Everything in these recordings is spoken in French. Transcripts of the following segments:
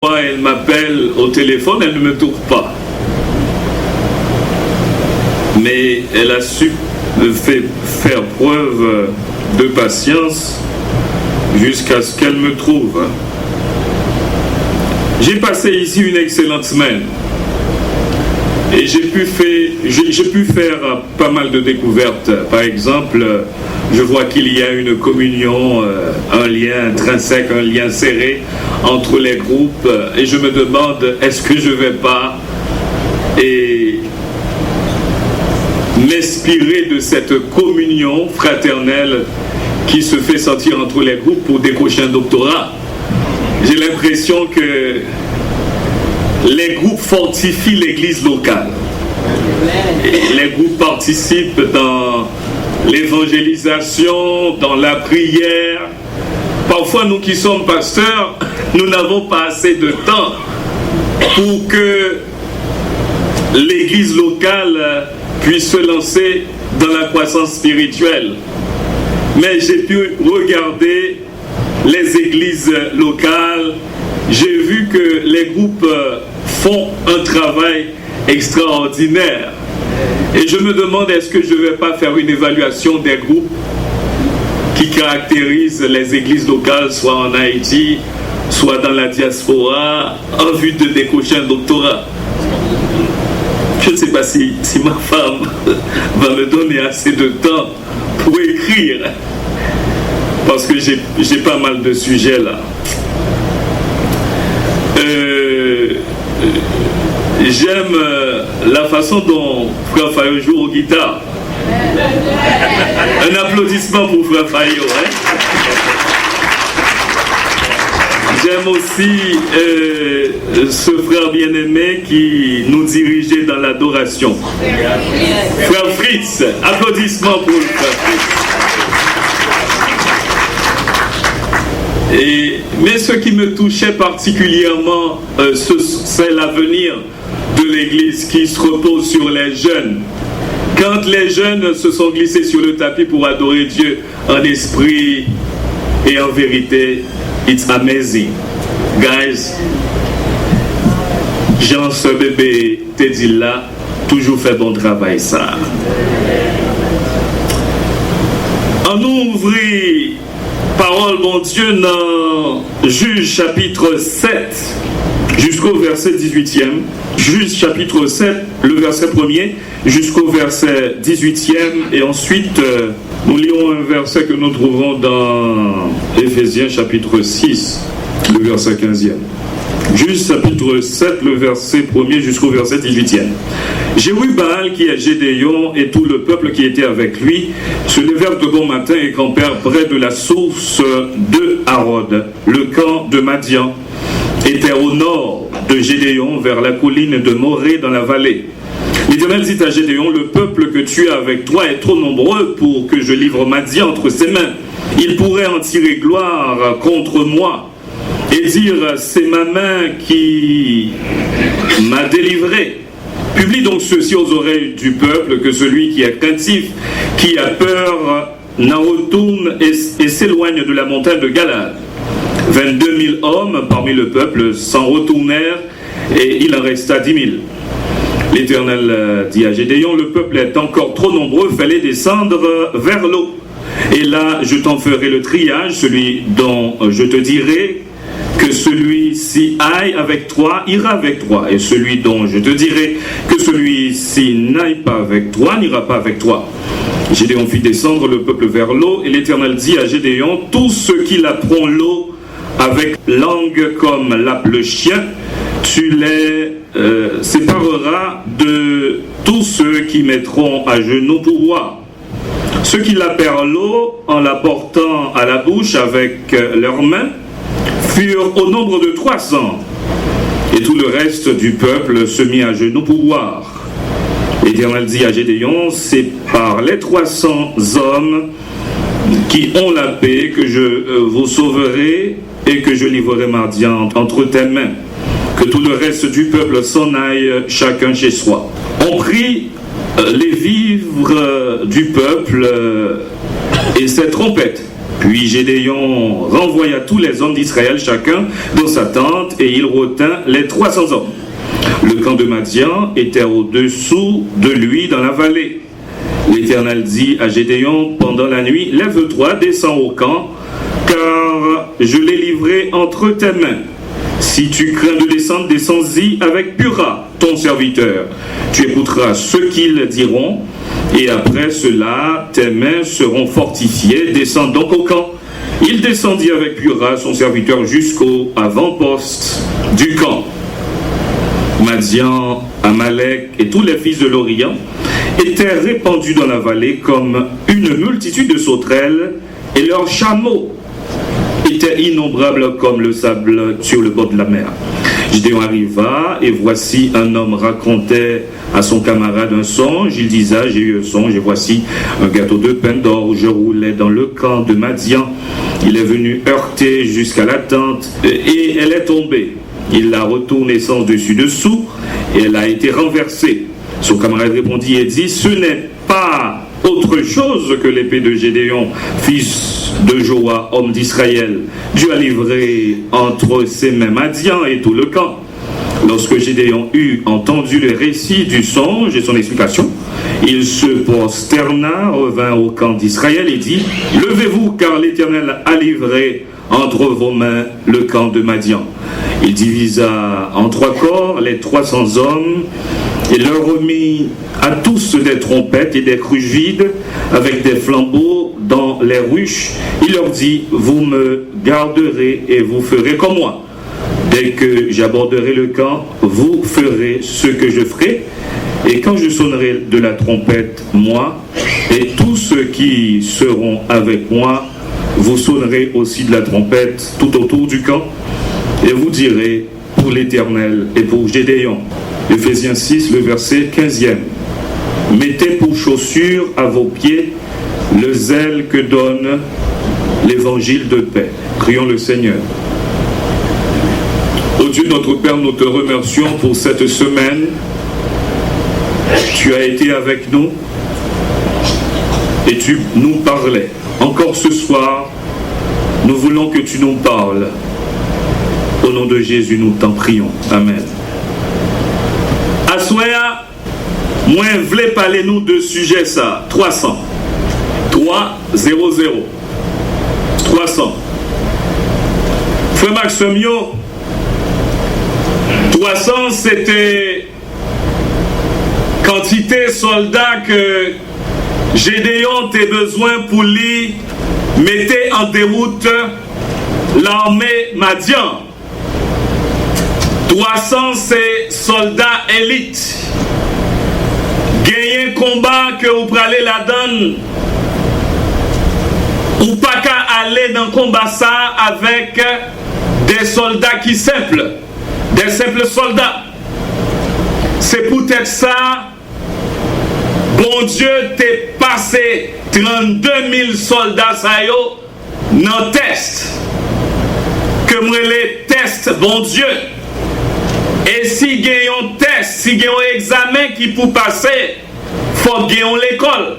Elle m'appelle au téléphone, elle ne me trouve pas. Mais elle a su faire preuve de patience jusqu'à ce qu'elle me trouve. J'ai passé ici une excellente semaine et j'ai pu faire pas mal de découvertes. Par exemple, je vois qu'il y a une communion, un lien intrinsèque, un lien serré entre les groupes, et je me demande, est-ce que je ne vais pas m'inspirer de cette communion fraternelle qui se fait sentir entre les groupes pour décrocher un doctorat. J'ai l'impression que les groupes fortifient l'église locale. Et les groupes participent dans l'évangélisation, dans la prière. Parfois, nous qui sommes pasteurs, nous n'avons pas assez de temps pour que l'église locale puisse se lancer dans la croissance spirituelle. Mais j'ai pu regarder les églises locales, j'ai vu que les groupes font un travail extraordinaire. Et je me demande, est-ce que je ne vais pas faire une évaluation des groupes qui caractérisent les églises locales, soit en Haïti, soit dans la diaspora, en vue de décrocher un doctorat. Je ne sais pas si ma femme va me donner assez de temps pour écrire, parce que j'ai pas mal de sujets là. J'aime la façon dont Frère Fayot joue aux guitares. Un applaudissement pour Frère Fayot. Hein? J'aime aussi ce frère bien-aimé qui nous dirigeait dans l'adoration. Frère Fritz, applaudissements pour le frère Fritz. Mais ce qui me touchait particulièrement, c'est l'avenir de l'Église qui se repose sur les jeunes. Quand les jeunes se sont glissés sur le tapis pour adorer Dieu en esprit et en vérité, it's amazing. Guys, Jean, ce bébé, t'es dit là, toujours fait bon travail ça. On ouvre parole, bon Dieu, dans Juge chapitre 7 jusqu'au verset 18e. Juge chapitre 7, le verset 1er jusqu'au verset 18e. Et ensuite, nous lirons un verset que nous trouvons dans Éphésiens chapitre 6, le verset 15e. Juge chapitre 7, le verset 1er jusqu'au verset 18e. Jérubbal, qui est Gédéon, et tout le peuple qui était avec lui, se levèrent de bon matin et campèrent près de la source de Harod. Le camp de Madian était au nord de Gédéon, vers la colline de Morée dans la vallée. L'Éternel dit à Gédéon, le peuple que tu as avec toi est trop nombreux pour que je livre Madian entre ses mains. Il pourrait en tirer gloire contre moi et dire, c'est ma main qui m'a délivré. Publie donc ceci aux oreilles du peuple, que celui qui est craintif, qui a peur, n'en retourne et s'éloigne de la montagne de Galad. 22 000 hommes parmi le peuple s'en retournèrent et il en resta 10 000. L'Éternel dit à Gédéon, le peuple est encore trop nombreux, fais-les descendre vers l'eau. Et là, je t'en ferai le triage, celui dont je te dirai que celui-ci aille avec toi, ira avec toi. Et celui dont je te dirai que celui-ci n'aille pas avec toi, n'ira pas avec toi. Gédéon fit descendre le peuple vers l'eau, et l'Éternel dit à Gédéon, tous ceux qui laperont l'eau avec langue comme lappe le chien, tu les sépareras de tous ceux qui mettront à genoux pour boire. Ceux qui lapèrent l'eau en la portant à la bouche avec leurs mains furent au nombre de 300, et tout le reste du peuple se mit à genoux pour boire. L'Éternel dit à Gédéon, c'est par les 300 hommes qui ont la paix que je vous sauverai et que je livrerai Madian entre tes mains. Que tout le reste du peuple s'en aille chacun chez soi. On prit les vivres du peuple et ses trompettes. Puis Gédéon renvoya tous les hommes d'Israël, chacun dans sa tente, et il retint les 300 hommes. Le camp de Madian était au-dessous de lui dans la vallée. L'Éternel dit à Gédéon pendant la nuit, « Lève-toi, descends au camp, car je l'ai livré entre tes mains. Si tu crains de descendre, descends-y avec Pura, ton serviteur. Tu écouteras ce qu'ils diront, et après cela, tes mains seront fortifiées. Descends donc au camp. » Il descendit avec Pura, son serviteur, jusqu'au avant-poste du camp. Madian, Amalek et tous les fils de l'Orient étaient répandus dans la vallée comme une multitude de sauterelles, et leurs chameaux étaient innombrables comme le sable sur le bord de la mer. Gédéon arriva, et voici un homme racontait à son camarade un songe. Il disait, « J'ai eu un songe, et voici un gâteau de pain d'or. Je roulais dans le camp de Madian. Il est venu heurter jusqu'à la tente, et elle est tombée. Il l'a retournée sens dessus-dessous, et elle a été renversée. » Son camarade répondit et dit, « Ce n'est pas autre chose que l'épée de Gédéon, fils de Joa, homme d'Israël. Dieu a livré entre ses mains Madian et tout le camp. » Lorsque Gédéon eut entendu le récit du songe et son explication, il se prosterna, revint au camp d'Israël et dit, « Levez-vous, car l'Éternel a livré entre vos mains le camp de Madian. » Il divisa en 3 corps les 300 hommes et leur remit à tous des trompettes et des cruches vides avec des flambeaux dans les ruches. Il leur dit, « Vous me garderez et vous ferez comme moi. Dès que j'aborderai le camp, vous ferez ce que je ferai. Et quand je sonnerai de la trompette, moi, et tous ceux qui seront avec moi, vous sonnerez aussi de la trompette tout autour du camp. Et vous direz, pour l'Éternel et pour Gédéon. » Éphésiens 6, le verset 15e. « Mettez pour chaussure à vos pieds le zèle que donne l'évangile de paix. » Prions le Seigneur. Ô Dieu notre Père, nous te remercions pour cette semaine. Tu as été avec nous et tu nous parlais. Encore ce soir, nous voulons que tu nous parles. Au nom de Jésus, nous t'en prions. Amen. Assoya, moi, voulais parler nous de sujet ça. 300. 300. 300. Frère Maximio, 300, c'était quantité soldats que Gédéon a besoin pour lui mettre en déroute l'armée Madian. 300, c'est soldats élites. Gagner combat que vous prenez la donne, ou pas qu'à aller dans le combat ça avec des soldats qui simples, des simples soldats. C'est peut-être ça, bon Dieu t'est passé 32 000 soldats ça yo dans test. Que moi les tests, bon Dieu. Et si gagne un test, si gagne un examen qui peut passer, faut gagner l'école.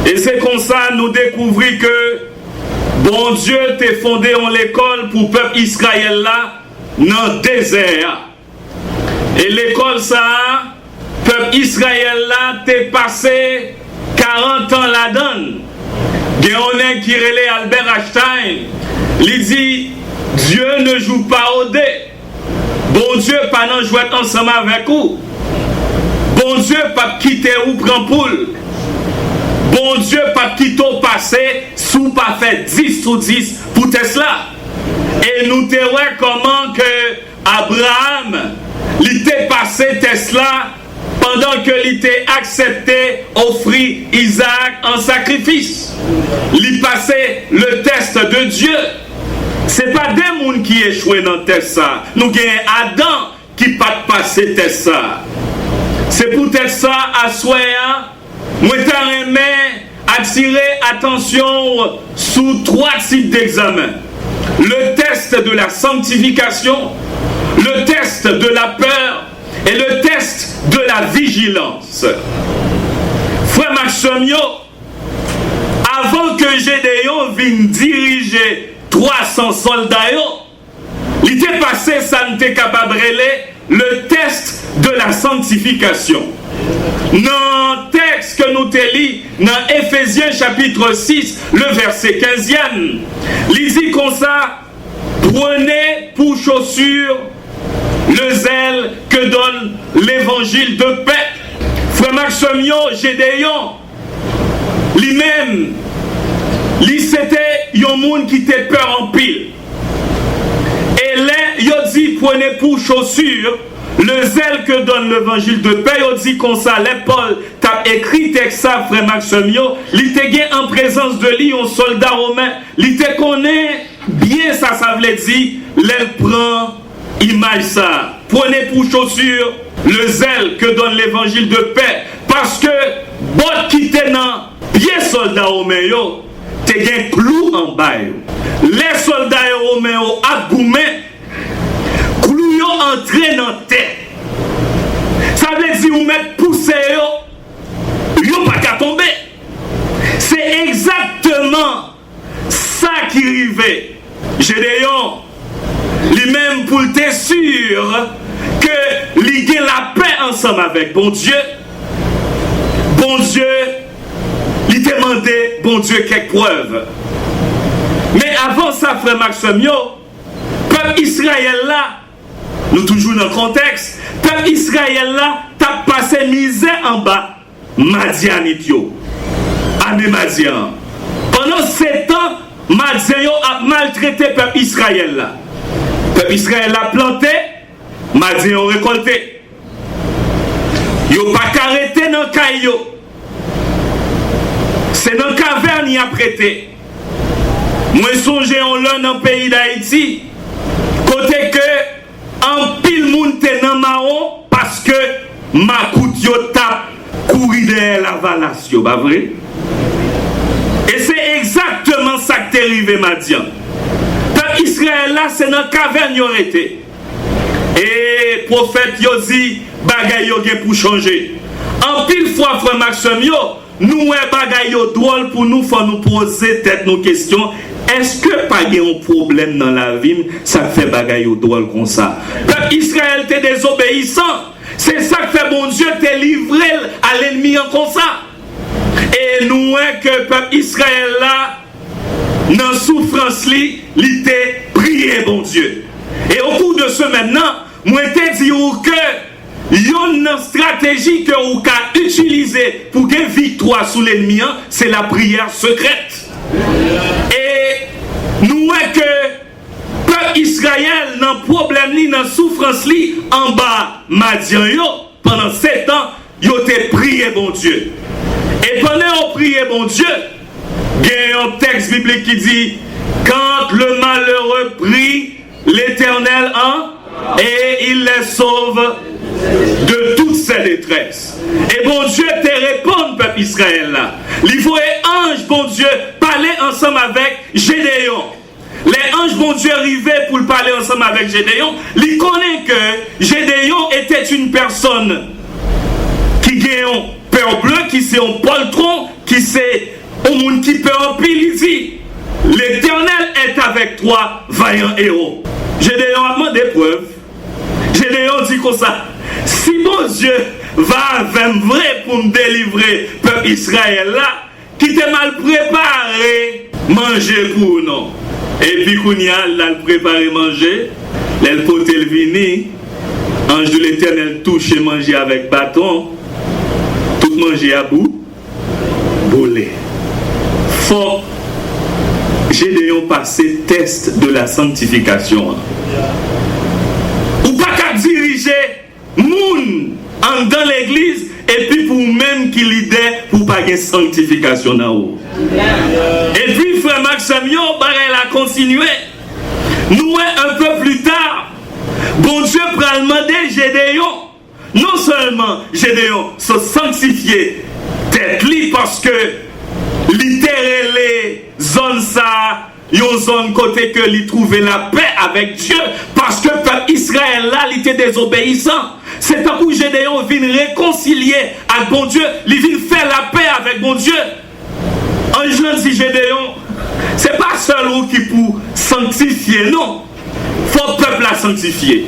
Et c'est comme ça nous découvrons que bon Dieu t'a fondé en l'école pour le peuple Israël là dans le désert. Et l'école ça, peuple Israël là t'est passé 40 ans là-dedans. Il y a un qui relève Albert Einstein. Il dit Dieu ne joue pas au dé. Bon Dieu pas non jouer ensemble avec vous. Bon Dieu pas quitter ou prendre poule. Bon Dieu pas quitter au passé sous pas fait 10 sur 10 pour Tesla. Et nous te voyons comment que Abraham il était passé Tesla pendant que il était accepté offrir Isaac en sacrifice. Il passait le test de Dieu. C'est pas des gens qui échouent dans le test ça. Nous avons Adam qui pas passé le test ça. C'est peut-être ça à soir. Moi j'aimerais attirer attention sous 3 types d'examens. Le test de la sanctification, le test de la peur et le test de la vigilance. Frère Maximio, avant que Gédéon vienne diriger 300 soldats, il était passé, ça n'était capable de le test de la sanctification. Dans le texte que nous te lis, dans Éphésiens chapitre 6, le verset 15e, il dit comme ça, prenez pour chaussure le zèle que donne l'évangile de paix. Frère Maxime, Gédéon, lui-même, c'était un monde qui était peur en pile. Et là, il dit, prenez pour chaussure le zèle que donne l'évangile de paix. Il dit comme ça, Paul t'a écrit texte ça, frère Maxime, il était en présence de lui, un soldat romain, il te connaît bien ça veut dire, il prend image ça. Prenez pour chaussure le zèle que donne l'évangile de paix, parce que bon qui était dans bien soldat romain, te gen clou en bas. Les soldats romains ont boumé, clou yo entré dans tête. Ça veut dire ou mettre poussé yo pas qu'à tomber. C'est exactement ça qui arrivait. Gédéon, lui-même pour être sûr que il a la paix ensemble avec bon Dieu. Bon Dieu, il demandait, bon Dieu, quelques preuves. Mais avant ça, frère Maxime, peuple Israël là, nous toujours dans le contexte, peuple Israël là, t'as passé misère en bas, Madianite yo, Amé Madian. Pendant 7 ans, Madian a maltraité peuple Israël là. Peuple Israël a planté, Madian a récolté. Yo pas arrêté dans le caillou. C'est dans la caverne qu'il a prêté. Moi, songe en l'un dans le pays d'Haïti, côté que en pile monde est dans marron parce que ma coute yo tape courir derrière la valasse, pas vrai? Et c'est exactement ça qui est arrivé, Madian. Peuple Israël là, c'est dans la caverne qu'il a été. Et le prophète yo dit, bagay yo gen pour changer. En pile fois, frère Maxime, nous bagay yo drôle pour nous, faut nous poser tête nos questions. Est-ce que pas y a un problème dans la vie, ça fait bagay yo drôle comme ça? Peuple Israël t'es désobéissant. C'est ça que fait bon Dieu t'es livré à l'ennemi en comme ça. Et nous que peuple Israël là, dans souffrance li, il t'est prié bon Dieu. Et au cours de ce maintenant, moi te dis que une stratégie que vous pouvez utiliser pour gagner victoire sur l'ennemi, c'est la prière secrète. Et nous que peuple Israël dans problème li, dans souffrance li, en bas Madian yo, pendant 7 ans, yo te prié bon Dieu. Et pendant on prié bon Dieu, il y a un texte biblique qui dit quand le malheureux prie l'Éternel et il les sauve de toutes ses détresses. Et bon Dieu te répond, peuple Israël là. Il faut un ange, bon Dieu, parler ensemble avec Gédéon. Les anges, bon Dieu, arrivaient pour parler ensemble avec Gédéon. Il connaît que Gédéon était une personne qui gagne un peur bleu, qui c'est un poltron, qui c'est un monde qui peut en pile. Il dit l'Éternel est avec toi, vaillant héros. Gédéon a demandé preuve. Gédéon dit comme ça, si mon Dieu va avec vrai pour me délivrer, peuple Israël là, qui t'est mal préparé, manger pour nous. Et puis qu'on y a, là, le préparer manger, là, le pote le vini, ange de l'Éternel touche et manger avec bâton, tout manger à bout, bolé. Faut Gédéon passer test de la sanctification. Ou pas qu'à diriger moun dans l'église et puis pour même qui l'idée pour pas de sanctification en haut. Et puis frère Maxime, elle a continué. Nous un peu plus tard, bon Dieu pour demander Gédéon, non seulement Gédéon se sanctifier tête li parce que littéralement zone ça, une zone côté que lui trouvait la paix avec Dieu parce que peuple Israël là, il était désobéissant. C'est un coup Gédéon vient réconcilier avec bon Dieu, il vient faire la paix avec bon Dieu. Jean dit Gédéon, c'est pas seul ou qui pour sanctifier, non. Faut le peuple la sanctifier.